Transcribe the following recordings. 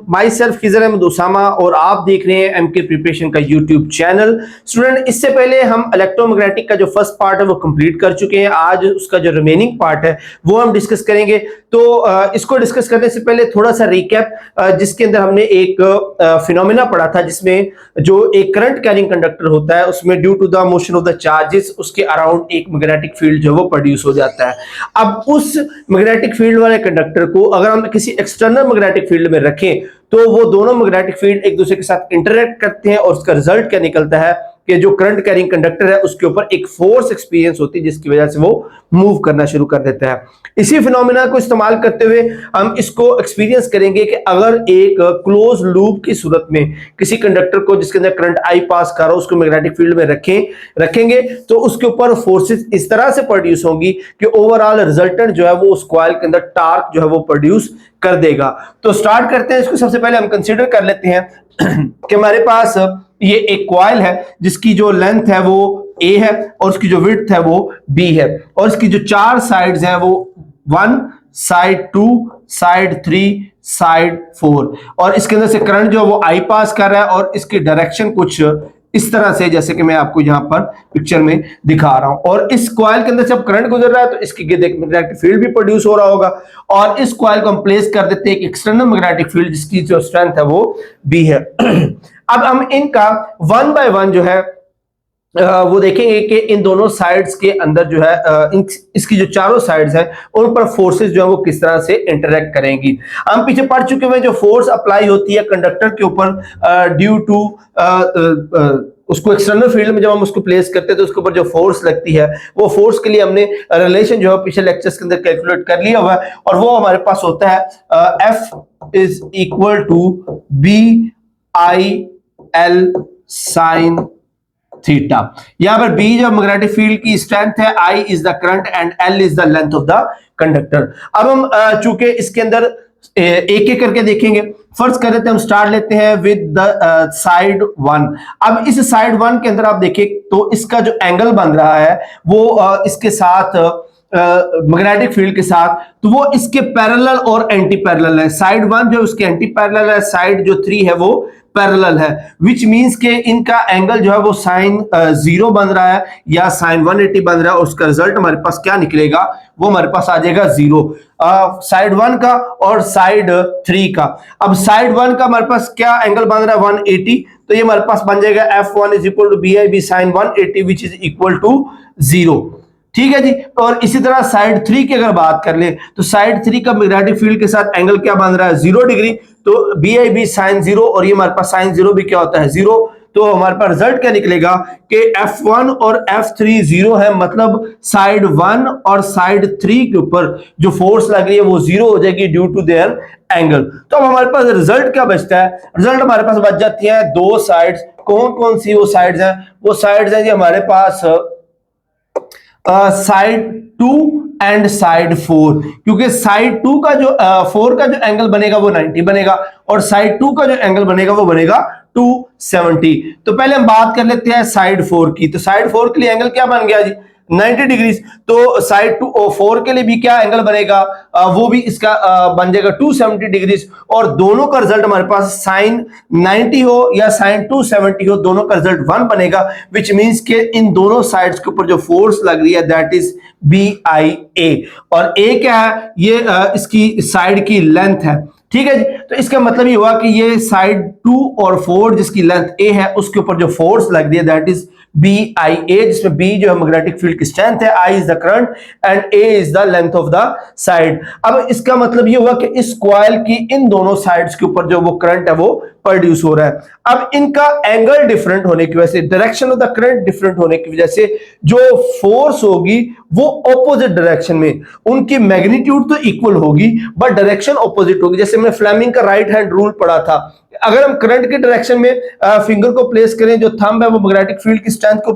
My self Khizr Ahmad Usama और आप देख रहे हैं एमके प्रिपरेशन का यूट्यूब चैनल। स्टूडेंट, इससे पहले हम इलेक्ट्रोमैग्नेटिक का जो फर्स्ट पार्ट है वो कंप्लीट कर चुके हैं। आज उसका जो रिमेनिंग पार्ट है वो हम डिस्कस करेंगे। तो इसको डिस्कस करने से पहले थोड़ा सा रिकैप, जिसके अंदर हमने एक फिनोमेना पढ़ा था जिसमें जो एक करंट कैरिंग कंडक्टर होता है उसमें due to the motion of the charges उसके अराउंड एक मैग्नेटिक फील्ड जो है वो प्रोड्यूस हो जाता है। अब उस मैग्नेटिक फील्ड वाले कंडक्टर को अगर हम किसी एक्सटर्नल मैग्नेटिक फील्ड में रखें तो वो दोनों मैग्नेटिक फील्ड एक दूसरे के साथ इंटरेक्ट करते हैं और उसका रिजल्ट क्या निकलता है कि जो करंट कैरिंग कंडक्टर है उसके ऊपर एक फोर्स एक्सपीरियंस होती है जिसकी वजह से वो मूव करना शुरू कर देता है। इसी फिनोमेना को इस्तेमाल करते हुए हम इसको एक्सपीरियंस करेंगे कि अगर एक क्लोज लूप की सूरत में किसी कंडक्टर को जिसके अंदर करंट आई पास कर रहा हो उसको मैग्नेटिक फील्ड में रखेंगे तो उसके ऊपर फोर्सेस इस तरह से प्रोड्यूस होंगी कि ओवरऑल रिजल्टेंट जो है वो उस कॉइल के अंदर टार्क जो है वो प्रोड्यूस कर देगा। तो स्टार्ट करते हैं इसको। सबसे पहले हम कंसीडर कर लेते हैं कि हमारे पास ये एक कॉइल है जिसकी जो लेंथ है वो A है और उसकी जो विड्थ है वो B है और इसकी जो चार साइड्स हैं वो 1, साइड 2, साइड 3, साइड 4 और इसके अंदर से करंट जो है वो I पास कर रहा है और इसकी डायरेक्शन कुछ इस तरह से जैसे कि मैं आपको यहां पर पिक्चर में दिखा रहा हूं। और इस कॉइल के अंदर से अब करंट गुजर रहा है तो इसकी मैग्नेटिक फील्ड भी प्रोड्यूस हो रहा होगा और इस कॉइल को हम प्लेस कर देते हैं एक एक्सटर्नल मैग्नेटिक फील्ड जिसकी जो स्ट्रेंथ है वो B है। अब हम इनका वन बाय वन जो है वो देखेंगे कि इन दोनों साइड्स के अंदर जो है इसकी जो चारों साइड्स हैं उन पर फोर्सेस जो है वो किस तरह से इंटरेक्ट करेंगी। हम पीछे पढ़ चुके हैं जो फोर्स अप्लाई होती है कंडक्टर के ऊपर ड्यू टू उसको एक्सटर्नल फील्ड में जब हम उसको प्लेस करते हैं तो उसके ऊपर जो फोर्स लगती है वो फोर्स के लिए हमने रिलेशन जो है पिछले लेक्चर्स के अंदर कैलकुलेट कर लिया हुआ है और वो हमारे पास होता है F is equal to BIL sine theta. यहां पर B जो मैग्नेटिक फील्ड की स्ट्रेंथ है, I is the current and L is the length of the conductor. अब हम चूंकि इसके अंदर एक एक करके देखेंगे। फर्स्ट कर लेते हैं, हम स्टार्ट लेते हैं विद द साइड 1। अब इस साइड 1 के अंदर आप देखिए तो इसका जो एंगल बन रहा है वो इसके साथ मैग्नेटिक फील्ड के साथ तो वो इसके पैरेलल और एंटी पैरेलल है। साइड 1 जो उसके एंटी पैरेलल है, साइड जो 3 है वो पैरेलल है, विच मींस के इनका एंगल जो है वो साइन 0 बन रहा है या साइन 180 बन रहा है और उसका रिजल्ट हमारे पास क्या निकलेगा वो हमारे पास आ जाएगा 0 साइड 1 का और साइड 3 का। अब साइड 1 का हमारे पास क्या एंगल बन रहा है 180 तो ये हमारे पास बन जाएगा F1 is equal to BIB sine 180 which is equal to 0। ठीक है जी। और इसी तरह साइड 3 की अगर बात कर ले तो साइड 3 का मैग्नेटिक फील्ड के साथ एंगल क्या बन रहा है 0 डिग्री तो BIB साइन 0 और ये हमारे पास साइन 0 भी क्या होता है 0। तो हमारे पास रिजल्ट क्या निकलेगा कि F1 और F3 0 है, मतलब साइड 1 और साइड 3 के ऊपर जो फोर्स लग रही है वो 0 हो जाएगी ड्यू टू देयर एंगल। तो अब हमारे पास रिजल्ट क्या बचता है, रिजल्ट हमारे पास बच जाती है दो साइड्स। कौन कौन सी वो साइड्स हैं, वो साइड्स हैं जी हमारे पास साइड 2 एंड साइड 4, क्योंकि साइड 2 का जो 4 का जो एंगल बनेगा वो 90 बनेगा और साइड 2 का जो एंगल बनेगा वो बनेगा 270। तो पहले हम बात कर लेते हैं साइड 4 की। तो साइड 4 के लिए एंगल क्या बन गया जी 90 डिग्री। तो साइड 4 के लिए भी क्या एंगल बनेगा वो भी इसका बन जाएगा 270 डिग्री और दोनों का रिजल्ट हमारे पास साइन 90 हो या साइन 270 हो दोनों का रिजल्ट 1 बनेगा, विच मींस के इन दोनों साइड्स के ऊपर जो फोर्स लग रही है दैट इज BIA और A क्या है ये इसकी साइड की लेंथ है। ठीक है जी। तो इसका मतलब ये हुआ कि ये साइड 2 और 4 जिसकी लेंथ A है उसके ऊपर जो फोर्स लग रही है दैट इज BIA, जिसमें B जो है मैग्नेटिक फील्ड की स्ट्रेंथ है, I is the current and A is the length of the side. अब इसका मतलब ये हुआ कि इस कॉइल की इन दोनों साइड्स के ऊपर जो वो करंट है वो प्रोड्यूस हो रहा है। अब इनका एंगल डिफरेंट होने की वजह से, direction of the current different होने की वजह से जो फोर्स होगी वो ऑपोजिट डायरेक्शन में, उनकी मैग्नीट्यूड तो इक्वल होगी बट डायरेक्शन ऑपोजिट होगी। जैसे मैंने फ्लेमिंग का राइट हैंड रूल पढ़ा था, अगर हम करंट के डायरेक्शन में फिंगर को प्लेस करें, जो थंब है वो मैग्नेटिक फील्ड की स्ट्रेंथ को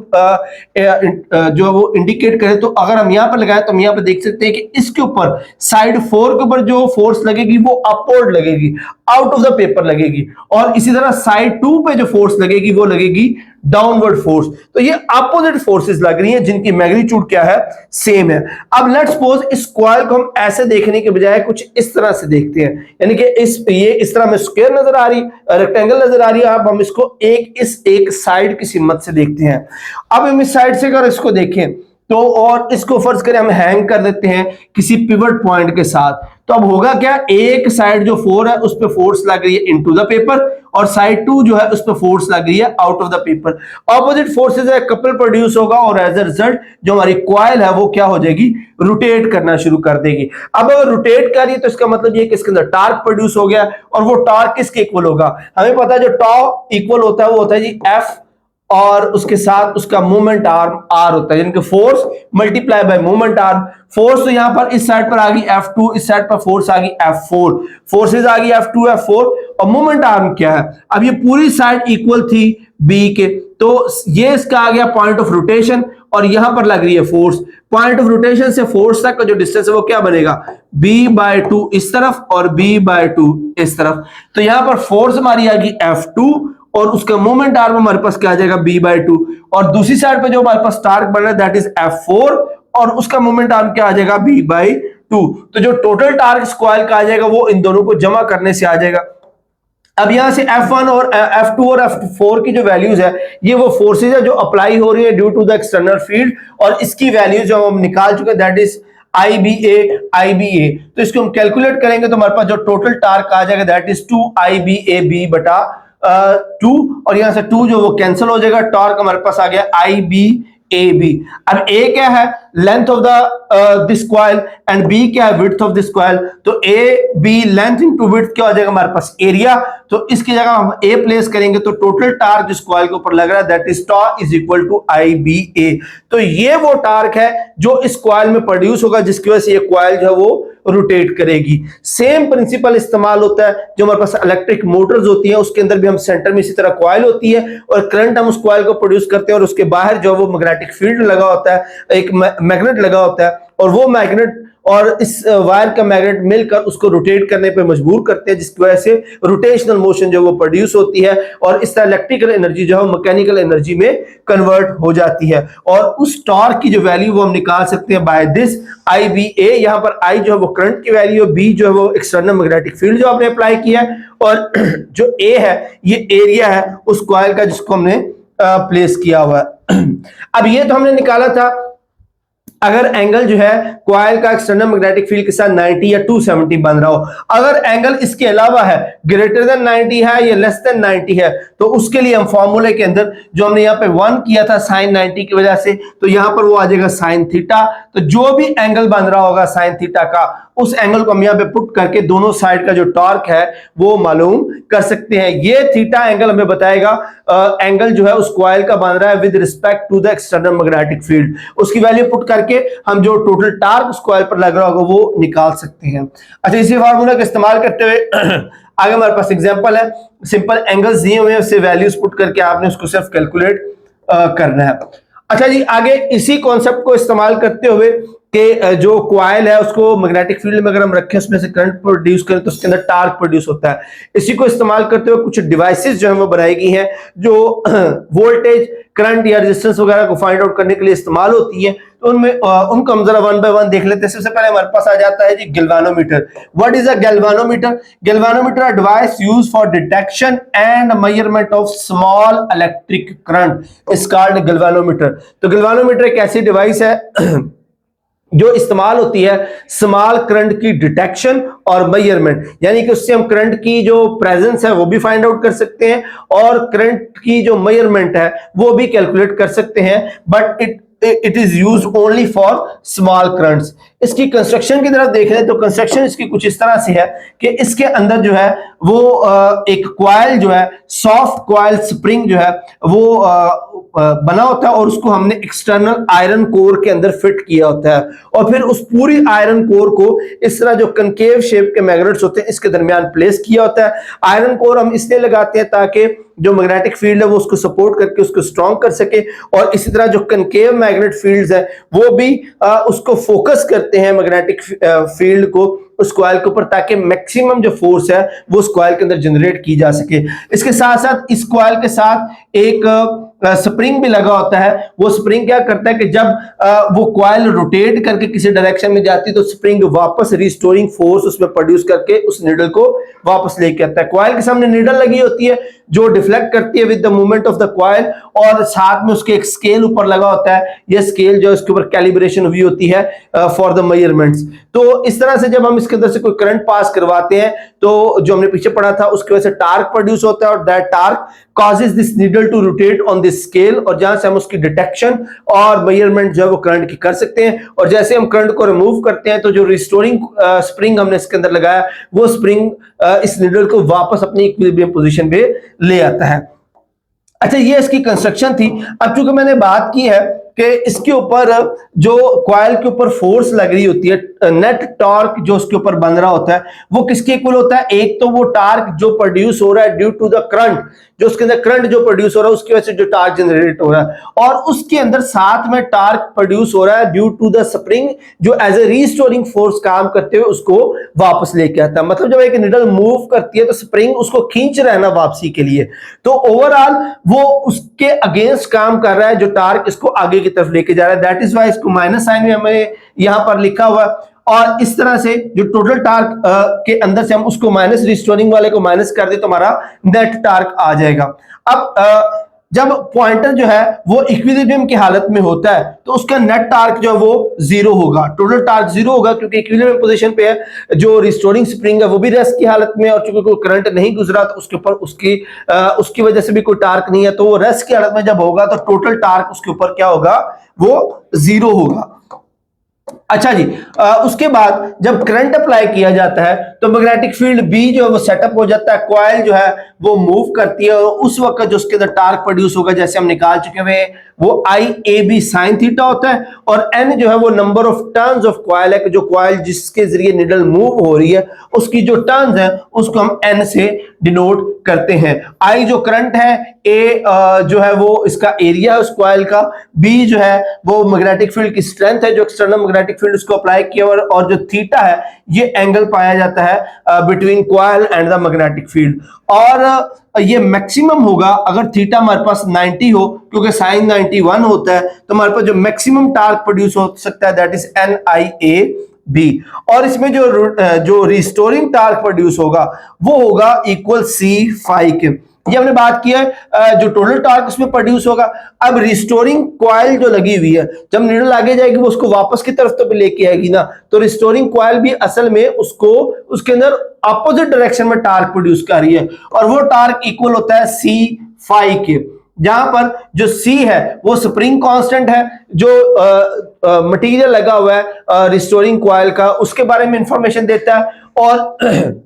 जो वो इंडिकेट करें, तो अगर हम यहां पर लगाएं तो हम यहां पर देख सकते हैं कि इसके ऊपर साइड 4 के ऊपर जो फोर्स लगेगी वो अपवर्ड लगेगी, आउट ऑफ द पेपर लगेगी और इसी तरह साइड 2 पे जो फोर्स लगेगी वो लगेगी डाउनवर्ड फोर्स। तो ये अपोजिट फोर्सेस लग रही हैं जिनकी मैग्नीट्यूड क्या है, सेम है। अब लेट्स सपोज इस कॉइल को हम ऐसे देखने के बजाय कुछ इस तरह से देखते हैं, यानी कि इस तरह में स्क्वायर नजर आ रही, रेक्टेंगल नजर आ रही है। अब हम इसको एक साइड की सिमत से देखते हैं। अब हम इस साइड से अगर इसको देखें तो, और इसको फर्ज करें हम हैंग कर देते हैं किसी पिवट पॉइंट के साथ, तो अब होगा क्या, एक साइड जो 4 है उस पे फोर्स लग रही है इनटू द पेपर, और साइड 2 जो है उस पे फोर्स लग रही है out of the paper. Opposite forces है, कपल प्रोड्यूस होगा, और एज अ रिजल्ट जो हमारी कॉइल है वो क्या हो जाएगी, रोटेट करना शुरू कर देगी। अब अगर रोटेट कर रही है तो इसका मतलब ये कि इसके अंदर टार्क प्रोड्यूस हो गया, और वो टार्क किसके इक्वल होगा, हमें पता है जो टॉ इक्वल होता है वो होता है जी एफ, और उसके साथ उसका मूवमेंट आर्म आर होता है, यानी कि force multiply by movement arm. Force तो यहां पर इस साइड पर आ गई F2, इस साइड पर फोर्स आ गई F4, फोर्सेस आ गई F2 F4, और मूवमेंट आर्म क्या है, अब ये पूरी साइड इक्वल थी B के, तो ये इसका आ गया पॉइंट ऑफ रोटेशन, और यहां पर लग रही है फोर्स। पॉइंट ऑफ रोटेशन से फोर्स तक का जो डिस्टेंस है वो क्या बनेगा, B/2 इस तरफ और B/2 इस तरफ। तो यहां पर फोर्स हमारी आ गई F2, और उसका मोमेंट आर्म हमारे पास क्या आ जाएगा, B/2, और दूसरी साइड पे जो हमारे पास टार्क बन रहा है दैट इज F4, और उसका मोमेंट आर्म क्या आ जाएगा, B/2। तो जो टोटल टार्क इस कॉइल का आ जाएगा वो इन दोनों को जमा करने से आ जाएगा। अब यहां से F1 और F2 और F4 की जो वैल्यूज है ये वो फोर्सेज है जो अप्लाई हो रही है due to the external field, और इसकी वैल्यूज जो हम निकाल चुके हैं दैट इज IBA। तो इसको हम कैलकुलेट करेंगे तो हमारे पास जो टोटल टार्क आ जाएगा दैट इज 2 और यहां से 2 जो वो कैंसिल हो जाएगा, टॉर्क हमारे पास आ गया IBAB। अब A क्या है, length of the this coil, and B क्या है, विड्थ ऑफ दिस कॉइल। तो AB लेंथ इनटू विड्थ क्या हो जाएगा हमारे पास, एरिया। तो इसकी जगह हम A प्लेस करेंगे तो टोटल टार्क जिस कॉइल के ऊपर लग रहा है that is tau is equal to IBA। तो ये वो टार्क है जो इस कॉइल में प्रोड्यूस होगा जिसकी वजह से ये कॉइल जो है वो रोटेट करेगी। सेम प्रिंसिपल इस्तेमाल होता है जो हमारे पास इलेक्ट्रिक मोटर्स होती हैं, उसके अंदर भी हम सेंटर में इसी तरह कॉइल होती है और करंट हम उस कॉइल को प्रोड्यूस करते हैं, और उसके बाहर जो वो मैग्नेटिक फील्ड लगा होता है, एक मैग्नेट लगा होता है, और वो मैग्नेट और इस वायर का मैग्नेट मिलकर उसको रोटेट करने पे मजबूर करते हैं, जिसकी वजह से रोटेशनल मोशन जो वो प्रोड्यूस होती है, और इस तरह इलेक्ट्रिकल एनर्जी जो है मैकेनिकल एनर्जी में कन्वर्ट हो जाती है। और उस टॉर्क की जो वैल्यू वो हम निकाल सकते हैं बाय दिस IBA। यहां पर I जो है वो करंट की वैल्यू है, B जो है वो एक्सटर्नल मैग्नेटिक फील्ड जो आपने अप्लाई किया है, और जो A है ये एरिया है उस कॉइल का जिसको हमने प्लेस किया हुआ है। अब ये तो हमने निकाला था अगर एंगल जो है कॉइल का एक्सटर्नल मैग्नेटिक फील्ड के साथ 90 या 270 बन रहा हो। अगर एंगल इसके अलावा है, ग्रेटर देन 90 है या लेस देन 90 है, तो उसके लिए हम फॉर्मूले के अंदर जो हमने यहाँ पे 1 किया था साइन 90 की वजह से, तो यहां पर वो आ जाएगा साइन थीटा। तो जो भी एंगल बन रहा होगा साइन थीटा का, उस एंगल को हम यहाँ पे पुट करके दोनों साइड का जो टॉर्क है वो मालूम कर सकते हैं। ये थीटा एंगल हमें बताएगा एंगल जो है उस कॉइल का बन रहा है with respect to the external magnetic field. उसकी वैल्यू पुट करके हम जो टोटल टार्क उस कॉइल पर लग रहा होगा वो निकाल सकते हैं। अच्छा, इसी फार्मूला का इस्तेमाल करते हुए आगे हमारे पास एग्जांपल है, सिंपल एंगल्स दिए हुए हैं, उससे वैल्यूज पुट करके आपने उसको सिर्फ कैलकुलेट करना है। अच्छा जी, आगे इसी कॉन्सेप्ट को इस्तेमाल करते हुए कि जो कॉइल है उसको मैग्नेटिक फील्ड में अगर हम रखें, उसमें से करंट प्रोड्यूस करें तो उसके अंदर टार्क प्रोड्यूस होता है। इसी को इस्तेमाल करते हुए कुछ डिवाइसेस जो है वो बनाई गई हैं जो वोल्टेज, करंट या रेजिस्टेंस वगैरह को फाइंड आउट करने के लिए इस्तेमाल होती है। तो उनमें उनको हम जरा वन बाय वन देख लेते हैं। सबसे पहले हमारे पास आ जाता है जी galvanometer. What is a galvanometer? Galvanometer a device used for detection and measurement of small electric current is called galvanometer. तो गैल्वानोमीटर एक ऐसी डिवाइस है जो इस्तेमाल होती है स्मॉल करंट की डिटेक्शन और मेजरमेंट, यानी कि उससे हम करंट की जो प्रेजेंस है वो भी फाइंड आउट कर सकते हैं और करंट की जो मेजरमेंट है वो भी कैलकुलेट कर सकते हैं, but it is use only for small currents. इसकी कंस्ट्रक्शन की तरफ देख रहे हैं तो कंस्ट्रक्शन इसकी कुछ इस तरह से है कि इसके अंदर जो है वो एक कॉइल जो है, सॉफ्ट कॉइल स्प्रिंग जो है वो बना होता है, और उसको हमने एक्सटर्नल आयरन कोर के अंदर फिट किया होता है, और फिर उस पूरी आयरन कोर को इस तरह जो कनकेव शेप के मैग्नेट्स होते हैं इसके दरमियान प्लेस किया होता है। आयरन कोर हम इसलिए लगाते हैं ताकि जो मैग्नेटिक फील्ड है वो उसको सपोर्ट करके उसको स्ट्रॉन्ग कर सके, और इसी तरह जो कनकेव मैग्नेट फील्ड्स है वो भी उसको फोकस करते हैं मैग्नेटिक फील्ड को, उस कॉइल के ऊपर, ताकि मैक्सिमम जो फोर्स है वो उस कॉइल के अंदर जनरेट की जा सके। इसके साथ साथ इस कॉइल के साथ एक स्प्रिंग भी लगा होता है। वो स्प्रिंग क्या करता है कि जब वो कॉइल रोटेट करके किसी डायरेक्शन में जाती है तो स्प्रिंग वापस रिस्टोरिंग फोर्स उसमें प्रोड्यूस करके उस नीडल को वापस लेके आता है। कॉइल के सामने नीडल लगी होती है जो डिफ्लेक्ट करती है with the movement of the coil, और साथ में उसके एक स्केल ऊपर लगा होता है। ये स्केल जो इसके ऊपर कैलिब्रेशन हुई होती है फॉर द मेजरमेंट्स। तो इस तरह से जब हम इसके अंदर से कोई करंट पास करवाते हैं तो जो हमने पीछे पढ़ा था उसकी वजह से टार्क प्रोड्यूस होता है, और that torque causes this needle to rotate on this scale, और जहां से हम उसकी डिटेक्शन और मेजरमेंट जो है वो करंट की कर सकते हैं। और जैसे हम करंट को रिमूव करते हैं तो जो रिस्टोरिंग स्प्रिंग हमने इसके अंदर लगाया वो स्प्रिंग इस नीडल को वापस अपनी इक्विलिब्रियम पोजीशन पे ले आता है। अच्छा, ये इसकी कंस्ट्रक्शन थी। अब चूंकि मैंने बात की है कि इसके ऊपर जो कॉइल के ऊपर फोर्स लग रही होती है, नेट टॉर्क जो उसके ऊपर बन रहा होता है वो किसके इक्वल होता है? एक तो वो टार्क जो प्रोड्यूस हो रहा है ड्यू टू द करंट, जो उसके अंदर करंट जो प्रोड्यूस हो रहा है उसकी वजह से जो टार्क जनरेट हो रहा है, और उसके अंदर साथ में टार्क प्रोड्यूस हो रहा है ड्यू टू द स्प्रिंग जो एज ए रीस्टोरिंग फोर्स काम करते हुए उसको वापस लेके आता है। मतलब जब एक निडल मूव करती है तो स्प्रिंग उसको खींच रहा है ना वापसी के लिए, तो ओवरऑल वो उसके अगेंस्ट काम कर रहा है जो टार्क इसको आगे की तरफ लेके जा रहा है। दैट इज वाई इसको माइनस साइन में हमें यहां पर लिखा हुआ है। और इस तरह से जो टोटल टार्क के अंदर से हम उसको माइनस रिस्टोरिंग वाले को माइनस कर दे तो हमारा नेट टार्क आ जाएगा। अब जब पॉइंटर जो है वो इक्विलिब्रियम की हालत में होता है तो उसका नेट टार्क जो है वो जीरो होगा, टोटल टार्क जीरो होगा, क्योंकि इक्विलिब्रियम पोजीशन पे है। जो रिस्टोरिंग स्प्रिंग है वो भी रेस्ट की हालत में, और चूंकि कोई करंट नहीं गुजरा तो उसके ऊपर उसकी वजह से भी कोई टार्क नहीं है, तो वो रेस्ट की हालत में जब होगा तो टोटल टार्क उसके ऊपर क्या होगा? वो जीरो होगा। अच्छा जी, उसके बाद जब करंट अप्लाई किया जाता है तो मैग्नेटिक फील्ड बी जो है वो सेटअप हो जाता है, कॉइल जो है वो मूव करती है, और उस वक्त जो उसके अंदर टार्क प्रोड्यूस होगा जैसे हम निकाल चुके हुए वो आई ए बी साइन थीटा होता है, और एन जो है वो number of turns of coil है कि जो कॉइल जिसके जरिए निडल मूव हो रही है उसकी जो टर्न्स है उसको हम एन से डिनोट करते हैं। आई जो करंट है, ए जो है वो इसका एरिया है उस कॉइल का, बी जो है वो मैग्नेटिक फील्ड की स्ट्रेंथ है जो एक्सटर्नल मैग्नेटिक फील्ड उसको अप्लाई किया, और जो थीटा है ये एंगल पाया जाता है between coil and the magnetic field. और ये मैक्सिमम होगा अगर थीटा हमारे पास 90 हो, क्योंकि साइन 91 होता है, तो हमारे पास जो मैक्सिमम टार्क प्रोड्यूस हो सकता है that is N I A B. और इसमें जो रिस्टोरिंग टार्क प्रोड्यूस होगा वो होगा इक्वल सी फाई के। ये हमने बात की है जो टोटल टार्क उसमें प्रोड्यूस होगा। अब रिस्टोरिंग कॉइल जो लगी हुई है, जब नीडल आगे जाएगी वो उसको वापस की तरफ तो लेके आएगी ना, तो रिस्टोरिंग कॉइल भी असल में उसको उसके अंदर अपोजिट डायरेक्शन में टार्क प्रोड्यूस कर रही है, और वो टार्क इक्वल होता है सी फाई के, जहां पर जो सी है वो स्प्रिंग कांस्टेंट है जो मटेरियल लगा हुआ है रिस्टोरिंग कॉइल का उसके बारे में इंफॉर्मेशन देता है, और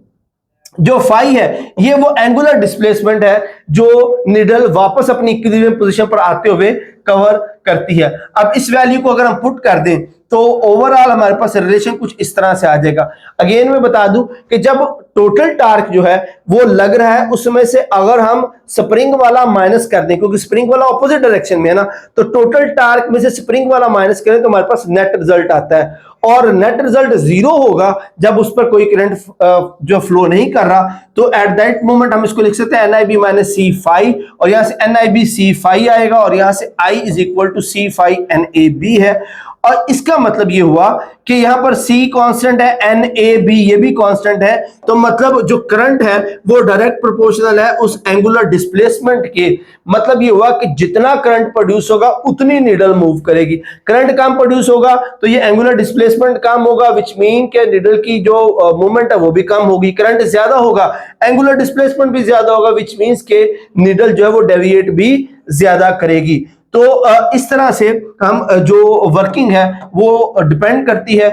जो फाई है ये वो एंगुलर डिस्प्लेसमेंट है जो निडल वापस अपनी इक्विलिब्रियम पोजीशन पर आते हुए कवर करती है। अब इस वैल्यू को अगर हम पुट कर दें तो ओवरऑल हमारे पास रिलेशन कुछ इस तरह से आ जाएगा। अगेन मैं बता दूं कि जब टोटल टार्क जो है वो लग रहा है उसमें से अगर हम स्प्रिंग वाला माइनस कर दें, क्योंकि स्प्रिंग वाला ऑपोजिट डायरेक्शन में है ना, तो टोटल टार्क में से स्प्रिंग वाला माइनस करें तो हमारे पास नेट रिजल्ट आता है, और नेट रिजल्ट जीरो होगा जब उस पर कोई करंट जो फ्लो नहीं कर रहा। तो एट दैट मोमेंट हम इसको लिख सकते हैं NIB माइनस सी फाई, और यहां से NIB सी फाई आएगा, और यहां से I is equal to C phi NAB है। और इसका मतलब ये हुआ कि यहां पर C कांस्टेंट है, NAB ये भी कांस्टेंट है, तो मतलब जो करंट है वो डायरेक्ट प्रोपोर्शनल है उस एंगुलर डिस्प्लेसमेंट के। मतलब ये हुआ कि जितना करंट प्रोड्यूस होगा उतनी नीडल मूव करेगी। करंट कम प्रोड्यूस होगा तो ये एंगुलर डिस्प्लेसमेंट कम होगा, विच मीन के नीडल की जो मूवमेंट है वो भी कम होगी। करंट ज्यादा होगा, एंगुलर डिस्प्लेसमेंट भी ज्यादा होगा, विच मीन्स के नीडल जो है वो डेविएट भी ज्यादा करेगी। तो इस तरह से हम जो वर्किंग है वो डिपेंड करती है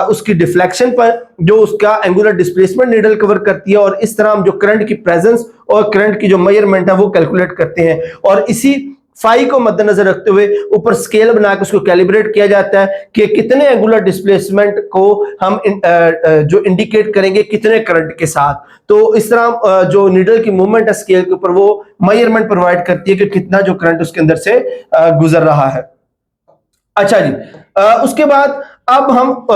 उसकी डिफ्लेक्शन पर, जो उसका एंगुलर डिस्प्लेसमेंट नीडल कवर करती है, और इस तरह हम जो करंट की प्रेजेंस और करंट की जो मेजरमेंट है वो कैलकुलेट करते हैं, और इसी फाई को मद्देनजर रखते हुए ऊपर स्केल बनाकर उसको कैलिब्रेट किया जाता है कि कितने एंगुलर डिस्प्लेसमेंट को हम जो इंडिकेट करेंगे कितने करंट के साथ। तो इस तरह जो नीडल की मूवमेंट है स्केल के ऊपर वो मेजरमेंट प्रोवाइड करती है कि कितना जो करंट उसके अंदर से गुजर रहा है। अच्छा जी, उसके बाद अब हम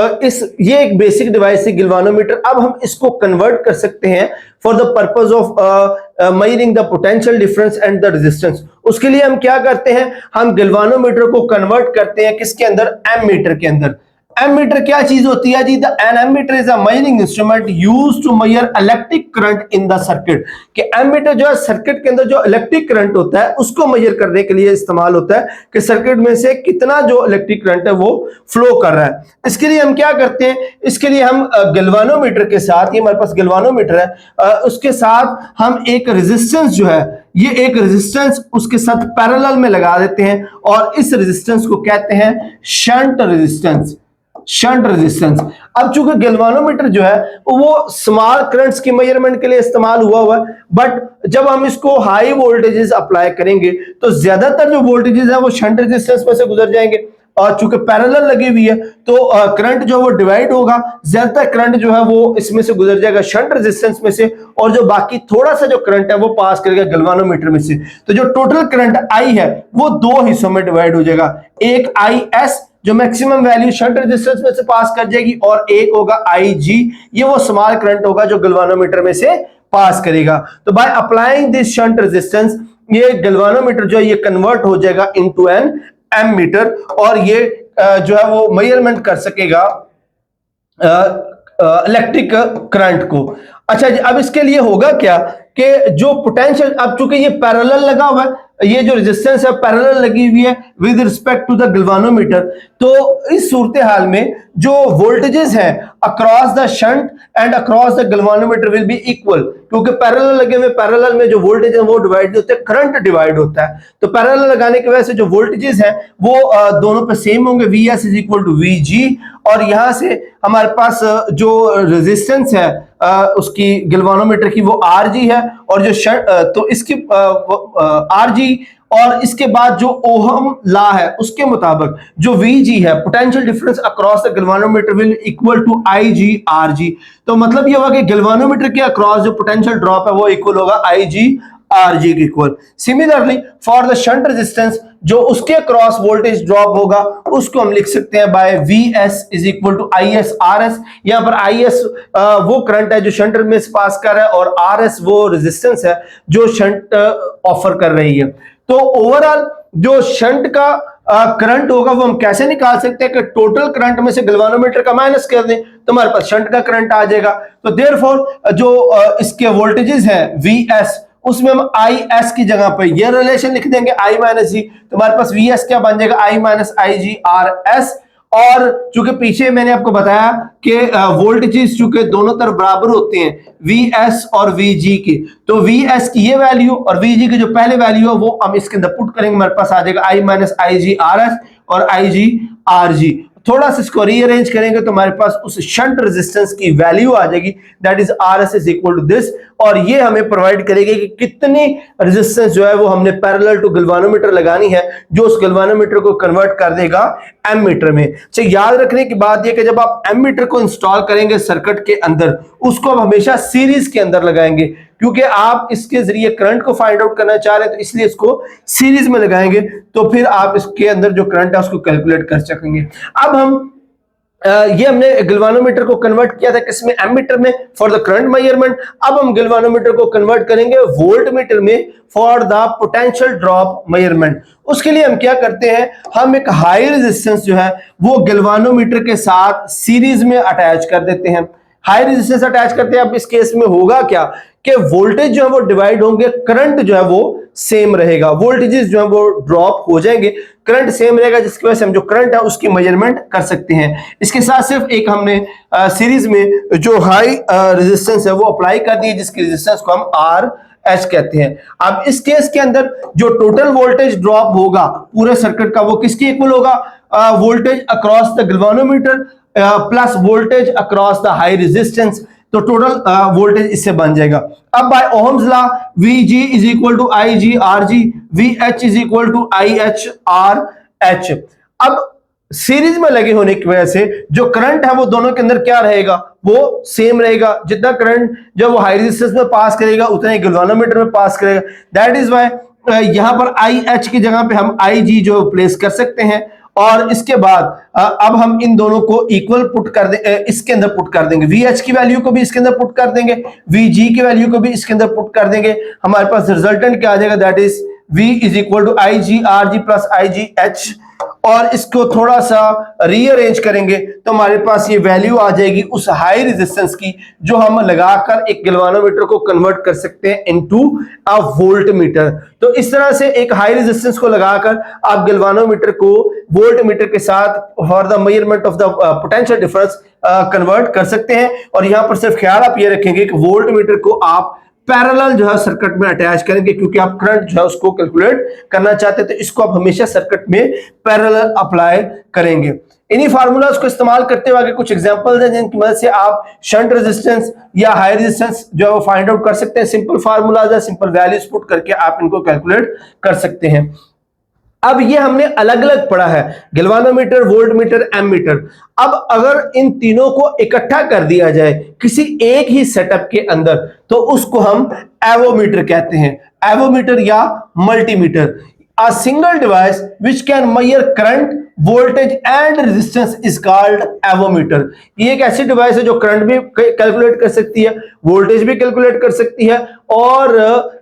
ये एक बेसिक डिवाइस है गिल्वानोमीटर। अब हम इसको कन्वर्ट कर सकते हैं for the purpose of measuring the potential difference and the resistance. उसके लिए हम क्या करते हैं, हम गिल्वानोमीटर को कन्वर्ट करते हैं किसके अंदर, एमीटर के अंदर। एमीटर क्या चीज होती है जी, an ammeter is a measuring instrument used to measure electric current in the circuit. कि एमीटर जो है सर्किट के अंदर जो इलेक्ट्रिक करंट होता है उसको मेजर करने के लिए इस्तेमाल होता है कि सर्किट में से कितना जो इलेक्ट्रिक करंट है वो फ्लो कर रहा है। इसके लिए हम क्या करते हैं, इसके लिए हम गिल्वानोमीटर के साथ, ये हमारे पास गिल्वानोमीटर है, उसके साथ हम एक रेजिस्टेंस जो है, ये एक रेजिस्टेंस उसके साथ पैरेलल में लगा देते हैं और इस रेजिस्टेंस को कहते हैं शंट रेजिस्टेंस। Shunt resistance. अब चूंकि गैल्वानोमीटर जो है वो स्मॉल करंट्स की मेजरमेंट के लिए इस्तेमाल हुआ है, बट जब हम इसको हाई वोल्टेजेस अप्लाई करेंगे तो ज्यादातर जो वोल्टेजेस है वो शंट रेजिस्टेंस में से गुजर जाएंगे, और चूंकि पैरेलल लगी हुई है तो करंट जो वो डिवाइड होगा, ज्यादातर करंट जो है वो इसमें से गुजर जाएगा शंट रेजिस्टेंस में से, और जो बाकी थोड़ा सा जो करंट है वो पास करेगा गैल्वानोमीटर में से। तो जो टोटल करंट आई है वो दो हिस्सों में डिवाइड हो जाएगा, एक आई एस जो मैक्सिमम वैल्यू शंट रेजिस्टेंस में से पास कर जाएगी, और एक होगा आई जी, ये वो स्मॉल करंट होगा जो गैल्वानोमीटर में से पास करेगा। तो by applying this shunt resistance ये गैल्वानोमीटर जो है ये कन्वर्ट हो जाएगा इनटू एन एमीटर, और ये जो है वो मेजरमेंट कर सकेगा इलेक्ट्रिक करंट को। अच्छा जी, अब इसके लिए होगा क्या कि जो पोटेंशियल, अब चूंकि ये पैरेलल लगा हुआ है, ये जो रेजिस्टेंस है पैरेलल लगी हुई है with respect to the galvanometer, तो इस सूरत हाल में जो वोल्टेजेस हैं across the shunt and across the galvanometer will be equal, क्योंकि पैरेलल लगे हुए, पैरेलल में जो वोल्टेज है वो डिवाइड होते हैं, करंट डिवाइड होता है। तो पैरेलल लगाने की वजह से जो वोल्टेजेस हैं वो दोनों पे सेम होंगे, V S is equal to V G, और यहां से हमारे पास जो रेजिस्टेंस है उसकी गैल्वानोमीटर की वो आर जी है, और जो तो इसकी आर जी, और इसके बाद जो ओहम लॉ है उसके मुताबिक जो वीजी है, potential difference across the galvanometer will equal to I G R G. तो मतलब ये हुआ कि गैल्वानोमीटर के अक्रॉस जो पोटेंशियल ड्रॉप है वो इक्वल होगा आई जी आर जी के equal. Similarly for the shunt resistance जो उसके क्रॉस वोल्टेज ड्रॉप होगा उसको हम लिख सकते हैं by V S is equal to I S R S. यहां पर आई एस वो करंट है जो शंट में पास कर रहा है, और आर एस वो रेजिस्टेंस है जो शंट ऑफर कर रही है। तो ओवरऑल जो शंट का करंट होगा वो हम कैसे निकाल सकते हैं कि टोटल करंट में से गैल्वानोमीटर का माइनस कर दें तो हमारे पास शंट का करंट आ जाएगा। तो देयरफॉर जो इसके वोल्टेजेस हैं वी एस, उसमें हम आई एस की जगह पर ये रिलेशन लिख देंगे आई माइनस जी, तो हमारे पास वी एस क्या बन जाएगा आई माइनस आई जी आर एस। और चूंकि पीछे मैंने आपको बताया कि वोल्टेजेस चूंकि दोनों तरफ बराबर होते हैं वी एस और वी जी की, तो वी एस की ये वैल्यू और वी जी की जो पहले वैल्यू है वो हम इसके अंदर पुट करेंगे, हमारे पास आ जाएगा आई माइनस आई जी आर एस और आई जी आर जी। थोड़ा सा इसको रीअरेंज करेंगे तो हमारे पास उस शंट रेजिस्टेंस की वैल्यू आ जाएगी, that is R S is equal to this, और ये हमें प्रोवाइड करेगी कि कितनी रेजिस्टेंस जो है वो हमने पैरेलल टू गैल्वानोमीटर लगानी है जो उस गैल्वानोमीटर को कन्वर्ट कर देगा एमीटर में। अच्छा, याद रखने की बात यह कि जब आप एमीटर को इंस्टॉल करेंगे सर्किट के अंदर, उसको आप हमेशा सीरीज के अंदर लगाएंगे, क्योंकि आप इसके जरिए करंट को फाइंड आउट करना चाह रहे हैं, तो इसलिए इसको सीरीज में लगाएंगे, तो फिर आप इसके अंदर जो करंट है उसको कैलकुलेट कर सकेंगे। अब हम ये हमने गैल्वानोमीटर को कन्वर्ट किया था किसमें, एमीटर में, फॉर द करंट मेजरमेंट। अब हम गैल्वानोमीटर को कन्वर्ट करेंगे वोल्टमीटर में for the potential drop measurement. उसके लिए हम क्या करते हैं, हम एक हाई रेजिस्टेंस जो है वो गैल्वानोमीटर के साथ सीरीज में अटैच कर देते हैं। हाई रेजिस्टेंस अटैच करते हैं। अब इस केस में होगा क्या कि वोल्टेज जो है वो डिवाइड होंगे, करंट जो है वो सेम रहेगा, वोल्टेजेस जो है वो ड्रॉप हो जाएंगे, करंट सेम रहेगा, जिसकी वजह से हम जो करंट है उसकी मेजरमेंट कर सकते हैं। इसके साथ सिर्फ एक हमने सीरीज में जो हाई रेजिस्टेंस है वो अप्लाई कर दी, जिसकी रेजिस्टेंस को हम आर एच कहते हैं। अब इस केस के अंदर जो टोटल वोल्टेज ड्रॉप होगा पूरे सर्किट का वो किसके इक्वल होगा, voltage across the galvanometer plus voltage across the high resistance, तो टोटल वोल्टेज इससे बन जाएगा। अब by Ohm's law V G is equal to I G R G, V H is equal to I H R H. अब series में लगे होने की वजह से जो करंट है वो दोनों के अंदर क्या रहेगा, वो सेम रहेगा। जितना करंट जब वो हाई रेजिस्टेंस में पास करेगा उतना ही गैल्वानोमीटर में पास करेगा। दैट इज वाई यहां पर आई एच की जगह पे हम आई जी जो प्लेस कर सकते हैं, और इसके बाद अब हम इन दोनों को इक्वल पुट कर दे, इसके अंदर पुट कर देंगे, VH की वैल्यू को भी इसके अंदर पुट कर देंगे, VG की वैल्यू को भी इसके अंदर पुट कर देंगे। हमारे पास रिजल्टेंट क्या आ जाएगा, that is V is equal to IGRG plus IGH, और इसको थोड़ा सा रीअरेंज करेंगे तो हमारे पास ये वैल्यू आ जाएगी उस हाई रेजिस्टेंस की जो हम लगाकर एक गैल्वानोमीटर को कन्वर्ट कर सकते हैं इनटू अ वोल्ट मीटर। तो इस तरह से एक हाई रेजिस्टेंस को लगाकर आप गैल्वानोमीटर को वोल्ट मीटर के साथ for the measurement of the potential difference convert कर सकते हैं। और यहां पर सिर्फ ख्याल आप ये रखेंगे कि वोल्ट मीटर को आप पैरेलल जो है सर्किट में अटैच करेंगे, क्योंकि आप करंट जो है उसको कैलकुलेट करना चाहते हैं तो इसको आप हमेशा सर्किट में पैरेलल अप्लाई करेंगे। इन्हीं फार्मूलाज को इस्तेमाल करते हुए आगे कुछ एग्जांपल्स हैं जिनकी मदद से आप शंट रेजिस्टेंस या हाई रेजिस्टेंस जो है वो फाइंड आउट कर सकते हैं। सिंपल फार्मूलाज है, सिंपल वैल्यूज पुट करके आप इनको कैलकुलेट कर सकते हैं। अब ये हमने अलग अलग पढ़ा है, गैल्वानोमीटर, वोल्टमीटर, एमीटर। अब अगर इन तीनों को इकट्ठा कर दिया जाए किसी एक ही सेटअप के अंदर तो उसको हम एवोमीटर कहते हैं, एवोमीटर या multimeter. A single device which can measure current, voltage and resistance is called avometer। ये एक ऐसी डिवाइस है जो करंट भी कैलकुलेट कर सकती है, वोल्टेज भी कैलकुलेट कर सकती है और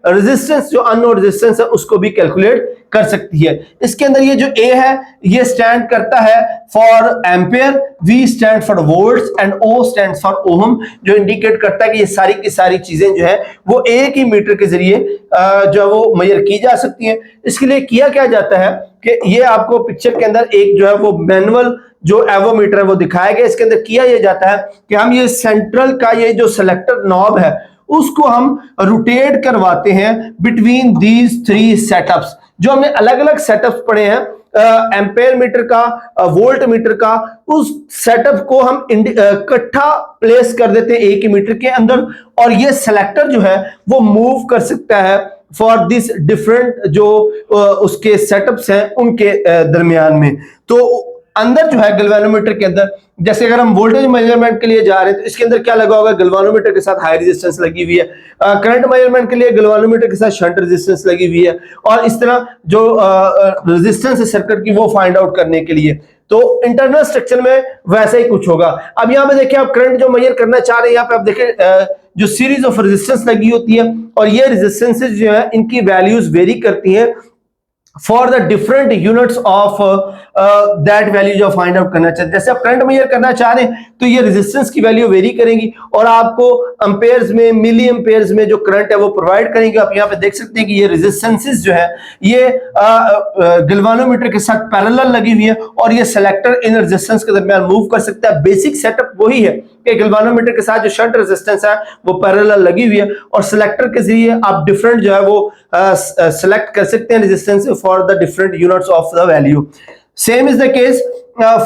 रेजिस्टेंस जो अननोन रेजिस्टेंस है उसको भी कैलकुलेट कर सकती है। इसके अंदर ये जो A है ये स्टैंड करता है for ampere, V stand for volts and O stand for ohm, जो इंडिकेट करता है कि ये सारी की सारी चीजें जो है वो एक ही मीटर के जरिए जो वो मेजर की जा सकती हैं। इसके लिए किया क्या जाता है कि ये आपको पिक्चर के अंदर एक जो है वो मैनुअल जो एवोमीटर है वो दिखाया गया। इसके अंदर किया यह जाता है कि हम ये सेंट्रल का ये जो सेलेक्टर नॉब है उसको हम रोटेट करवाते हैं बिटवीन दीज थ्री सेटअप्स। जो हमने अलग अलग सेटअप्स पढ़े हैं, एम्पेयर मीटर का, वोल्ट मीटर का, उस सेटअप को हम इकट्ठा प्लेस कर देते हैं एक ही मीटर के अंदर और ये सेलेक्टर जो है वो मूव कर सकता है फॉर दिस डिफरेंट जो उसके सेटअप्स हैं उनके दरमियान में। तो अंदर जो है गैल्वानोमीटर के अंदर, जैसे अगर हम वोल्टेज मेजरमेंट के लिए जा रहे हैं तो इसके अंदर क्या लगा होगा, गैल्वानोमीटर के साथ हाई रेजिस्टेंस लगी हुई है। करंट मेजरमेंट के लिए गैल्वानोमीटर के साथ शंट रेजिस्टेंस लगी हुई है और इस तरह जो रेजिस्टेंस है सर्किट की वो फाइंड आउट करने के लिए। तो इंटरनल स्ट्रक्चर में वैसा ही कुछ होगा। अब यहाँ पे देखिए आप करंट जो मेजर करना चाह रहे हैं, यहाँ पे आप देखिए जो सीरीज ऑफ रेजिस्टेंस लगी होती है और ये रेजिस्टेंसेस जो है इनकी वैल्यूज वेरी करती हैं for the different units of that value जो फाइंड आउट करना चाहते हैं। जैसे आप करंट मेजर करना चाह रहे हैं तो ये रेजिस्टेंस की वैल्यू वेरी करेंगी और आपको एम्पेयर्स में, मिली एम्पेयर्स में जो करंट है वो प्रोवाइड करेंगे। आप यहाँ पे देख सकते हैं कि ये रेजिस्टेंसेस जो है ये गैल्वानोमीटर के साथ पैरेलल लगी हुई है और ये सेलेक्टर इन रेजिस्टेंस के दरमियान मूव कर सकता है। बेसिक सेटअप वही है कि गैल्वानोमीटर के साथ जो शंट रेजिस्टेंस है वो पैरेलल लगी हुई है और सेलेक्टर के जरिए आप डिफरेंट जो है वो सेलेक्ट कर सकते हैं resistance for the different units of the value. Same is the case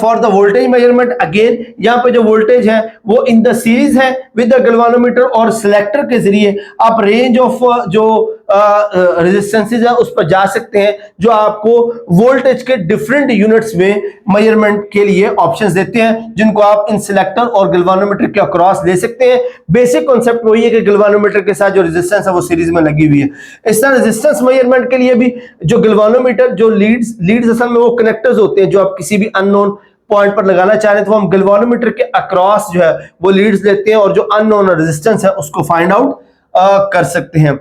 for the voltage measurement. Again यहाँ पे जो वोल्टेज है वो इन द सीरीज है विद द गैल्वानोमीटर और सिलेक्टर के जरिए आप रेंज ऑफ जो रेजिस्टेंसेस है उस पर जा सकते हैं जो आपको वोल्टेज के डिफरेंट यूनिट्स में मेजरमेंट के लिए ऑप्शंस देते हैं, जिनको आप इन सिलेक्टर और गैल्वानोमीटर के अक्रॉस ले सकते हैं। बेसिक कॉन्सेप्ट वही है कि गैल्वानोमीटर के साथ जो रेजिस्टेंस है वो सीरीज में लगी हुई है। इस तरह रेजिस्टेंस मेजरमेंट के लिए भी जो गैल्वानोमीटर जो लीड्स असल में वो कनेक्टर्स होते हैं जो आप किसी भी अननोन पॉइंट पर लगाना चाह रहे हैं तो हम गैल्वानोमीटर के अक्रॉस जो है वो लीड्स लेते हैं और जो अननोन रेजिस्टेंस है उसको फाइंड आउट कर सकते हैं।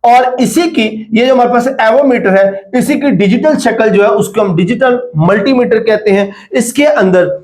और इसी की ये जो हमारे पास एवोमीटर है इसी की डिजिटल शक्ल जो है उसको हम डिजिटल मल्टीमीटर कहते हैं। इसके अंदर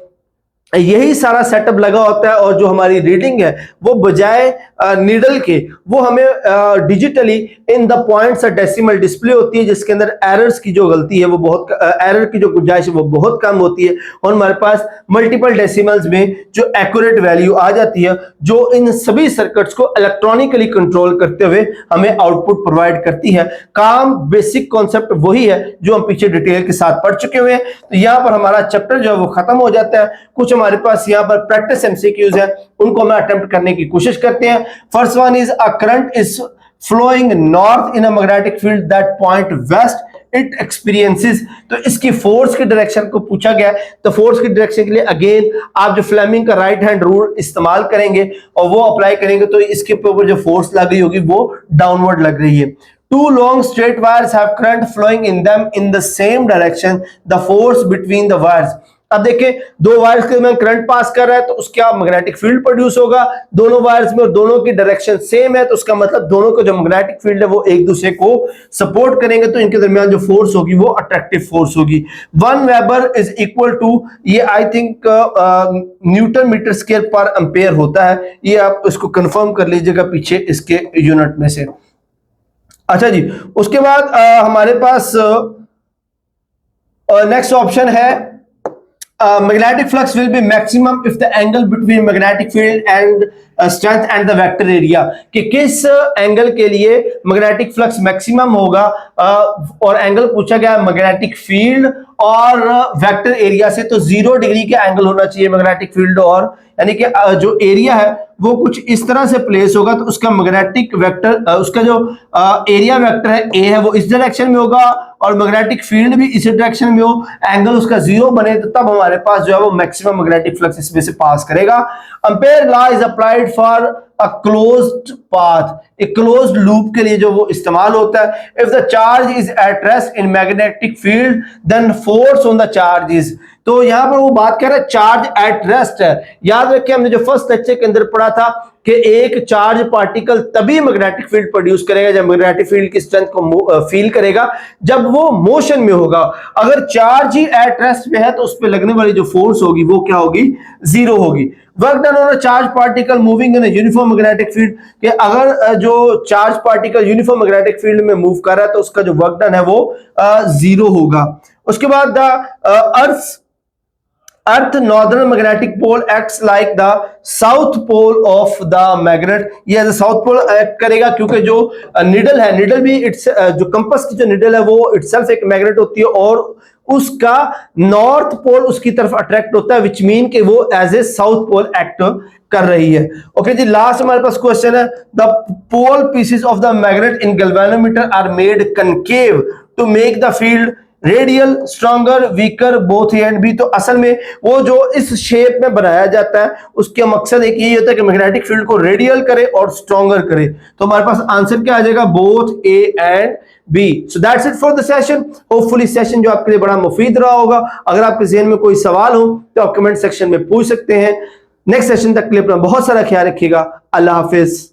यही सारा सेटअप लगा होता है और जो हमारी रीडिंग है वो बजाय नीडल के वो हमें digitally in the points decimal display होती है, जिसके अंदर एरर्स की जो गलती है वो बहुत एरर की जो गुंजाइश है वो बहुत कम होती है और हमारे पास मल्टीपल डेसिमल्स में जो एक्यूरेट वैल्यू आ जाती है जो इन सभी सर्किट्स को इलेक्ट्रॉनिकली कंट्रोल करते हुए हमें आउटपुट प्रोवाइड करती है। काम बेसिक कॉन्सेप्ट वही है जो हम पीछे डिटेल के साथ पढ़ चुके हुए हैं। तो यहाँ पर हमारा चैप्टर जो है वो खत्म हो जाता है। कुछ हमारे पास यहाँ पर प्रैक्टिस एमसीक्यूज है उनको हम अटेम्प्ट करने की कोशिश करते हैं। First one is a current is flowing north in a magnetic field that point west it experiences. तो इसकी फोर्स की डायरेक्शन को पूछा गया। तो फोर्स की डायरेक्शन के लिए अगेन आप जो फ्लेमिंग का राइट हैंड रूल इस्तेमाल करेंगे और वो अप्लाई करेंगे तो इसके ऊपर जो फोर्स लग रही होगी वो डाउनवर्ड लग रही है। Two long straight wires have current flowing in them in the same direction. The force between the wires. अब देखें, दो वायर्स के में करंट पास कर रहा है तो उसका मैग्नेटिक फील्ड प्रोड्यूस होगा दोनों वायर्स में, और दोनों की डायरेक्शन सेम है, तो उसका मतलब दोनों का जो मैग्नेटिक फील्ड है वो एक दूसरे को सपोर्ट करेंगे, तो इनके दरमियान जो फोर्स होगी वो अट्रैक्टिव फोर्स होगी। 1 वेबर इज इक्वल टू, ये I think newton metre square पर एम्पेयर होता है, ये आप इसको कंफर्म कर लीजिएगा पीछे इसके यूनिट में से। अच्छा जी, उसके बाद हमारे पास नेक्स्ट ऑप्शन है magnetic flux will be maximum if the angle between magnetic field and strength and the vector area, कि किस एंगल के लिए मैग्नेटिक फ्लक्स मैक्सिमम होगा, और एंगल पूछा गया मैग्नेटिक फील्ड और वेक्टर एरिया से, तो 0 डिग्री का एंगल होना चाहिए मैग्नेटिक फील्ड और, यानी कि जो एरिया है वो कुछ इस तरह से प्लेस होगा, तो उसका मैग्नेटिक वेक्टर, उसका जो एरिया वेक्टर है ए है वो इस डायरेक्शन में होगा और मैग्नेटिक फील्ड भी इसी डायरेक्शन में हो, एंगल उसका 0 बने, तो तब हमारे पास जो है वो मैक्सिमम मैग्नेटिक फ्लक्स इसमें से पास करेगा। Ampere law is applied for a closed path, एक क्लोज्ड लूप के लिए जो वो इस्तेमाल होता है। If the charge is at rest in magnetic field then force on the charge is, तो यहां पर वो बात कर रहा है चार्ज एट रेस्ट है। याद रखिए हमने जो फर्स्ट लेक्चर के अंदर पढ़ा था कि एक चार्ज पार्टिकल तभी मैग्नेटिक फील्ड प्रोड्यूस करेगा जब मैग्नेटिक फील्ड की स्ट्रेंथ को फील करेगा, जब वो मोशन में होगा। अगर चार्ज ही एट रेस्ट में है तो उस पर लगने वाली जो फोर्स होगी वो क्या होगी, 0 होगी। Work done on a charge particle moving in a uniform magnetic field, कि अगर जो charge particle uniform magnetic field में मूव कर रहा है तो उसका जो वर्क डन है वो 0 होगा। उसके बाद the earth northern magnetic pole acts like the south pole of the magnet, ये एज साउथ पोल एक्ट करेगा क्योंकि जो निडल है, निडल भी इट्स जो कंपास की जो निडल है वो इटसेल्फ एक मैग्नेट होती है और उसका नॉर्थ पोल उसकी तरफ अट्रैक्ट होता है, विच मीन कि वो as a south pole act कर रही है। ओके जी, लास्ट हमारे पास क्वेश्चन है, the pole pieces of the magnet in galvanometer are made concave to make the field radial, stronger, weaker, both A and B. तो असल में वो जो इस शेप में बनाया जाता है उसका मकसद एक यही होता है कि मैग्नेटिक फील्ड को रेडियल करे और स्ट्रॉन्गर करे। तो हमारे पास आंसर क्या आ जाएगा, both A and B. So that's it for the session. Hopefully session जो आपके लिए बड़ा मुफीद रहा होगा। अगर आपके ज़हन में कोई सवाल हो तो आप कमेंट सेक्शन में पूछ सकते हैं। नेक्स्ट सेशन तक के लिए अपना बहुत सारा ख्याल रखिएगा। अल्लाह हाफिज।